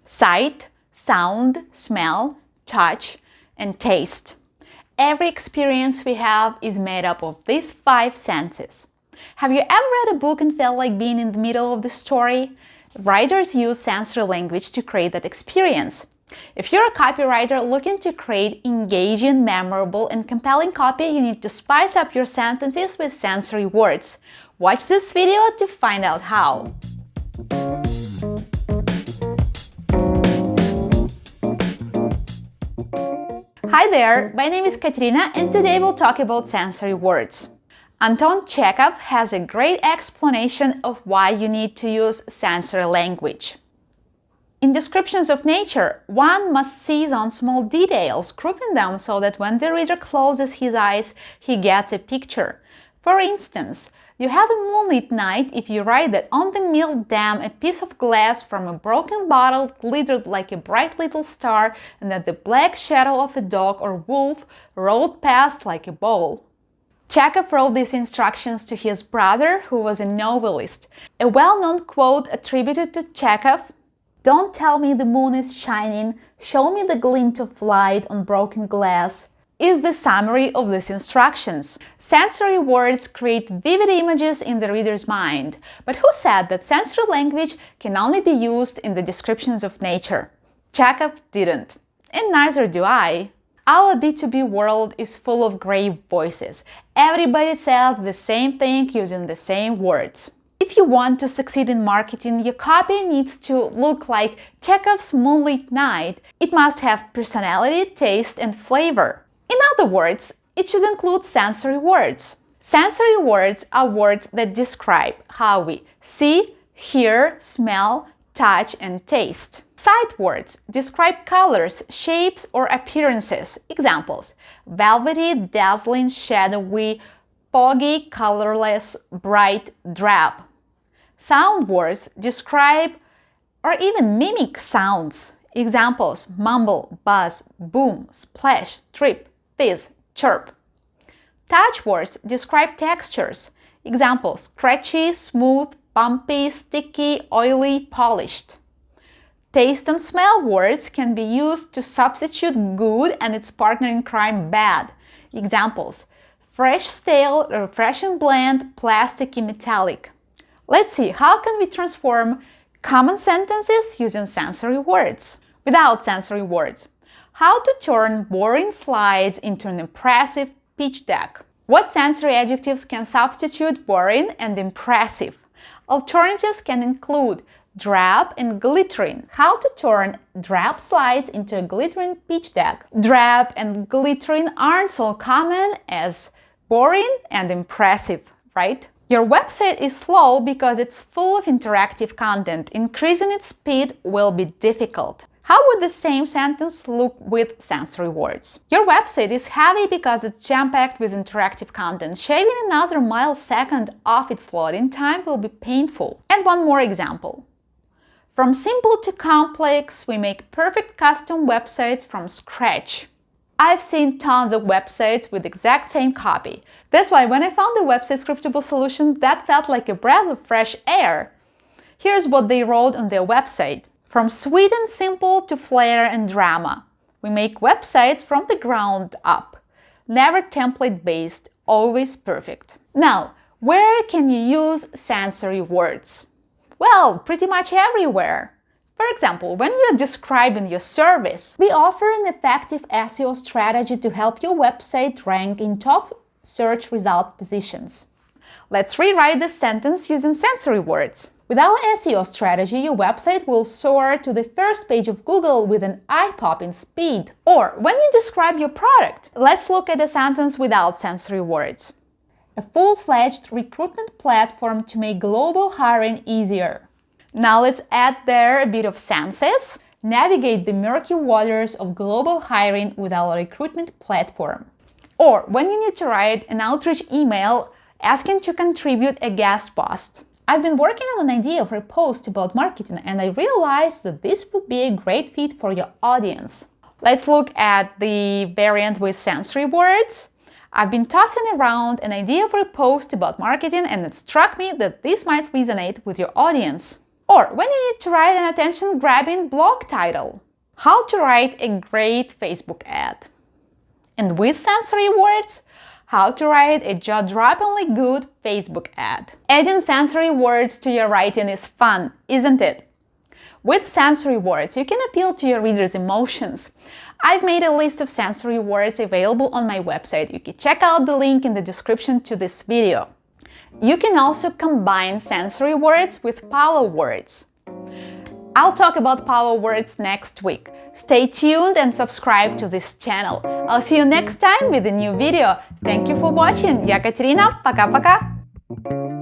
sight, sound, smell, touch, and taste. Every experience we have is made up of these 5 senses. Have you ever read a book and felt like being in the middle of the story? Writers use sensory language to create that experience. If you're a copywriter looking to create engaging, memorable, and compelling copy, you need to spice up your sentences with sensory words. Watch this video to find out how. Hi there, my name is Katerina, and today we'll talk about sensory words. Anton Chekhov has a great explanation of why you need to use sensory language. In descriptions of nature, one must seize on small details, grouping them so that when the reader closes his eyes, he gets a picture. For instance, you have a moonlit night if you write that on the mill dam a piece of glass from a broken bottle glittered like a bright little star, and that the black shadow of a dog or wolf rolled past like a ball. Chekhov wrote these instructions to his brother, who was a novelist. A well-known quote attributed to Chekhov, "Don't tell me the moon is shining, show me the glint of light on broken glass," is the summary of these instructions. Sensory words create vivid images in the reader's mind. But who said that sensory language can only be used in the descriptions of nature? Chekhov didn't. And neither do I. Our B2B world is full of great voices. Everybody says the same thing using the same words. If you want to succeed in marketing, your copy needs to look like Chekhov's moonlit night. It must have personality, taste, and flavor. In other words, it should include sensory words. Sensory words are words that describe how we see, hear, smell, touch, and taste. Sight words describe colors, shapes, or appearances. Examples: velvety, dazzling, shadowy, foggy, colorless, bright, drab. Sound words describe or even mimic sounds. Examples: mumble, buzz, boom, splash, trip, fizz, chirp. Touch words describe textures. Examples: scratchy, smooth, bumpy, sticky, oily, polished. Taste and smell words can be used to substitute good and its partner in crime, bad. Examples: fresh, stale, refreshing, bland, plasticky, metallic. Let's see, how can we transform common sentences using sensory words? Without sensory words. How to turn boring slides into an impressive pitch deck. What sensory adjectives can substitute boring and impressive? Alternatives can include drab and glittering. How to turn drab slides into a glittering pitch deck. Drab and glittering aren't so common as boring and impressive, right? Your website is slow because it's full of interactive content. Increasing its speed will be difficult. How would the same sentence look with sensory words? Your website is heavy because it's jam-packed with interactive content. Shaving another millisecond off its loading time will be painful. And one more example. From simple to complex, we make perfect custom websites from scratch. I've seen tons of websites with exact same copy. That's why when I found the website scriptable solution, that felt like a breath of fresh air. Here's what they wrote on their website. From sweet and simple to flair and drama, we make websites from the ground up. Never template-based, always perfect. Now, where can you use sensory words? Well, pretty much everywhere. For example, when you're describing your service, we offer an effective SEO strategy to help your website rank in top search result positions. Let's rewrite this sentence using sensory words. With our SEO strategy, your website will soar to the first page of Google with an eye-popping speed. Or when you describe your product, let's look at a sentence without sensory words. A full-fledged recruitment platform to make global hiring easier. Now let's add there a bit of senses. Navigate the murky waters of global hiring with our recruitment platform. Or when you need to write an outreach email asking to contribute a guest post. I've been working on an idea for a post about marketing, and I realized that this would be a great fit for your audience. Let's look at the variant with sensory words. I've been tossing around an idea for a post about marketing, and it struck me that this might resonate with your audience. Or when you need to write an attention-grabbing blog title. How to write a great Facebook ad. And with sensory words, how to write a jaw-droppingly good Facebook ad. Adding sensory words to your writing is fun, isn't it? With sensory words, you can appeal to your readers' emotions. I've made a list of sensory words available on my website. You can check out the link in the description to this video. You can also combine sensory words with power words. I'll talk about power words next week. Stay tuned and subscribe to this channel. I'll see you next time with a new video. Thank you for watching. Я Катерина. Пока-пока.